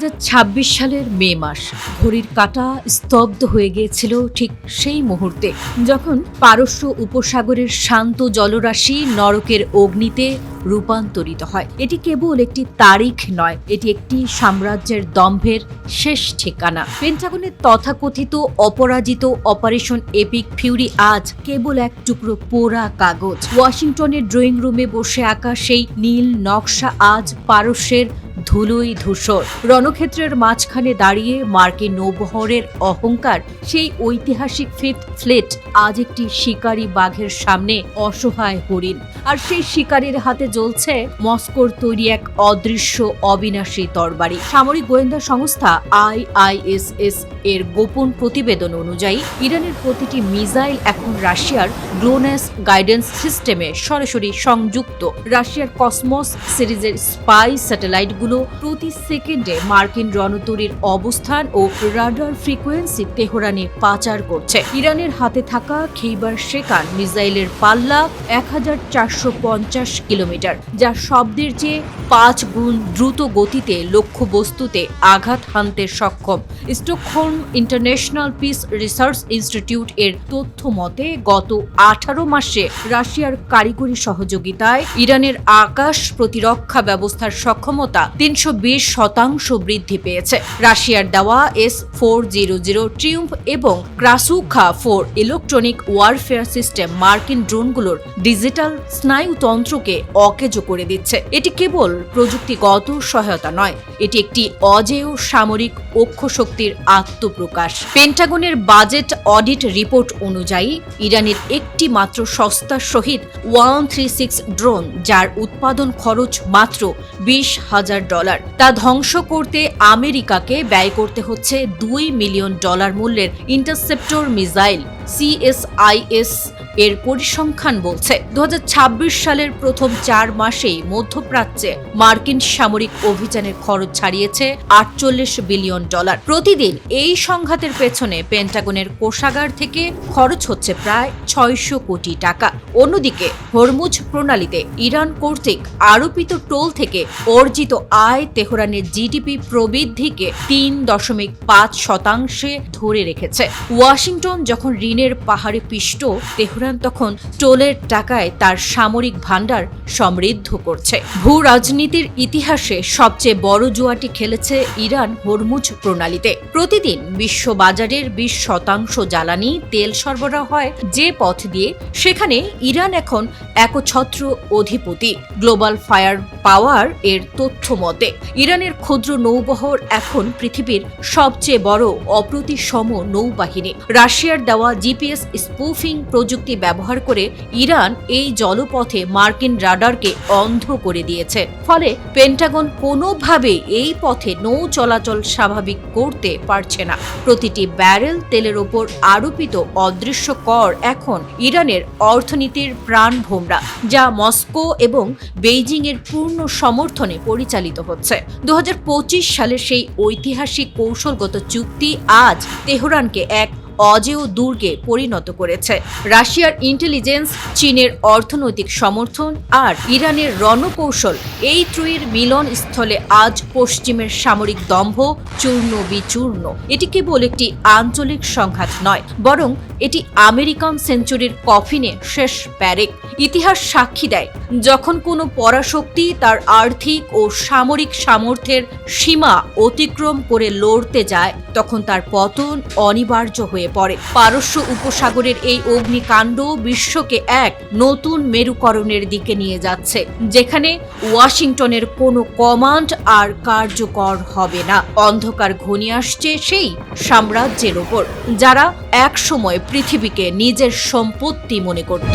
2026 সালের মে মাস। ঘড়ির কাঁটা স্তব্ধ হয়ে গিয়েছিল ঠিক সেই মুহূর্তে যখন পারস্য উপসাগরের শান্ত জলরাশি নরকের অগ্নিতে রূপান্তরিত হয়। এটি কেবল একটি তারিখ নয়, এটি একটি সাম্রাজ্যের দম্ভের শেষ ঠিকানা। পেন্টাগনের তথাকথিত অপরাজিত অপারেশন এপিক ফিউরি আজ কেবল এক টুকরো পোড়া কাগজ। ওয়াশিংটনের ড্রয়িং রুমে বসে আঁকা সেই নীল নকশা আজ পারস্যের ধুলোই ধূসর। রণক্ষেত্রের মাঝখানে দাঁড়িয়ে মার্কিন নৌবহরের অহংকার, সেই ঐতিহাসিক ফিফথ ফ্লিট আজ একটি শিকারী বাঘের সামনে অসহায় হরিণ। আর সেই শিকারীর হাতে জ্বলছে মস্কোর তৈরি এক অদৃশ্য অবিনাশী তরবারি। সামরিক গোয়েন্দা সংস্থা IISS এর গোপন প্রতিবেদন অনুযায়ী ইরানের প্রতিটি মিসাইল এখন রাশিয়ার গ্লোনাস গাইডেন্স সিস্টেমে সরাসরি সংযুক্ত। রাশিয়ার কসমস সিরিজের স্পাই স্যাটেলাইটগুলো প্রতি সেকেন্ডে মার্কিন রণতরীর অবস্থান ও রাডার ফ্রিকোয়েন্সি তেহরানে পাচার করছে। ইরানের হাতে থাকা খেইবার শেকান মিসাইলের পাল্লা 1450 কিলোমিটার, যা শব্দের চেয়ে 5 গুণ দ্রুত গতিতে লক্ষ্যবস্তুতে আঘাত হানতে সক্ষম। Stockholm international piece research institute এর তথ্য মতে গত 18 মাসে রাশিয়ার কারিগরি সহযোগিতায় ইরানের আকাশ প্রতিরক্ষা ব্যবস্থার সক্ষমতা 320% বৃদ্ধি পেয়েছে। রাশিয়ার দেওয়া S-400 ট্রিউম্ফ এবং ক্রাসুখা 4 ইলেকট্রনিক ওয়ারফেয়ার সিস্টেম মার্কিন ড্রোনগুলোর ডিজিটাল স্নায়ুতন্ত্রকে অকেজো করে দিচ্ছে। এটি কেবল প্রযুক্তিগত সহায়তা নয়, এটি একটি অজেয় সামরিক অক্ষশক্তির আত্মপ্রকাশ। পেন্টাগনের বাজেট অডিট রিপোর্ট অনুযায়ী ইরানের একটি মাত্র সস্তা শহীদ 136 ড্রোন, যার উৎপাদন খরচ মাত্র $20,000, তা ধ্বংস করতে আমেরিকাকে ব্যয় করতে হচ্ছে $2 মিলিয়ন মূল্যের ইন্টারসেপ্টর মিসাইল। CSIS এর পরিসংখ্যান বলছে 2026 সালের প্রথম 4 মাসেই মধ্যপ্রাচ্যে মার্কিন সামরিক অভিযানের খরচ ছাড়িয়েছে $48 বিলিয়ন। প্রতিদিন এই সংঘাতের পেছনে পেন্টাগনের কোষাগার থেকে খরচ হচ্ছে প্রায় $600 কোটি। অন্যদিকে হরমুজ প্রণালীতে ইরান কর্তৃক আরোপিত টোল থেকে অর্জিত আয় তেহরানের জিডিপি প্রবৃদ্ধিকে 3.5% ধরে রেখেছে। ওয়াশিংটন যখন ঋণের পাহাড়ে পিষ্ট, তেহরান তখন টোলের টাকায় তার সামরিক ভান্ডার সমৃদ্ধ করছে। ভূ রাজনীতির ইতিহাসে সবচেয়ে বড় জুয়াটি খেলেছে ইরান হরমুজ প্রণালীতে। প্রতিদিন বিশ্ব বাজারের 20% জ্বালানি তেল সরবরাহ হয় যে পথ দিয়ে, সেখানে ইরান এখন একছত্র অধিপতি। গ্লোবাল ফায়ার পাওয়ার এর তথ্য মতে ইরানের ক্ষুদ্র নৌবহর এখন পৃথিবীর সবচেয়ে বড় অপ্রতিসম নৌবাহিনী। রাশিয়ার দেওয়া GPS স্পুফিং প্রযুক্তি ব্যবহার করে ইরান এই জলপথে মার্কিন রাডারকে অন্ধ করে দিয়েছে। ফলে পেন্টাগন কোনোভাবে এই পথে নৌ চলাচল স্বাভাবিক করতে পারছে না। প্রতিটি ব্যারেল তেলের ওপর আরোপিত অদৃশ্য কর এখন ইরানের অর্থনীতির প্রাণভোমরা, যা মস্কো এবং বেইজিং এর পূর্ণ সমর্থনে পরিচালিত হচ্ছে। 2025 সালের সেই ঐতিহাসিক কৌশলগত চুক্তি আজ তেহরানকে এক অজেয় দুর্গে পরিণত করেছে। রাশিয়ার ইন্টেলিজেন্স, চীনের অর্থনৈতিক সমর্থন আর ইরানের রণকৌশল, এই ত্রয়ীর মিলন স্থলে আজ পশ্চিমের সামরিক দম্ভ চূর্ণ বিচূর্ণ। এটি কেবল একটি আঞ্চলিক সংঘাত নয়, বরং এটি আমেরিকান সেঞ্চুরির কফিনে শেষ প্যারেক। ইতিহাস সাক্ষী দেয়, যখন কোনো পরাশক্তি তার আর্থিক ও সামরিক সামর্থ্যের সীমা অতিক্রম করে লড়তে যায়, তখন তার পতন অনিবার্য হয়ে পড়ে। পারস্য উপসাগরের এই অগ্নিকাণ্ড বিশ্বকে এক নতুন মেরুকরণের দিকে নিয়ে যাচ্ছে, যেখানে ওয়াশিংটনের কোনো কমান্ড আর কার্যকর হবে না। অন্ধকার ঘনিয়ে আসছে সেই সাম্রাজ্যের ওপর, যারা একসময় পৃথিবীকে নিজের সম্পত্তি মনে করত।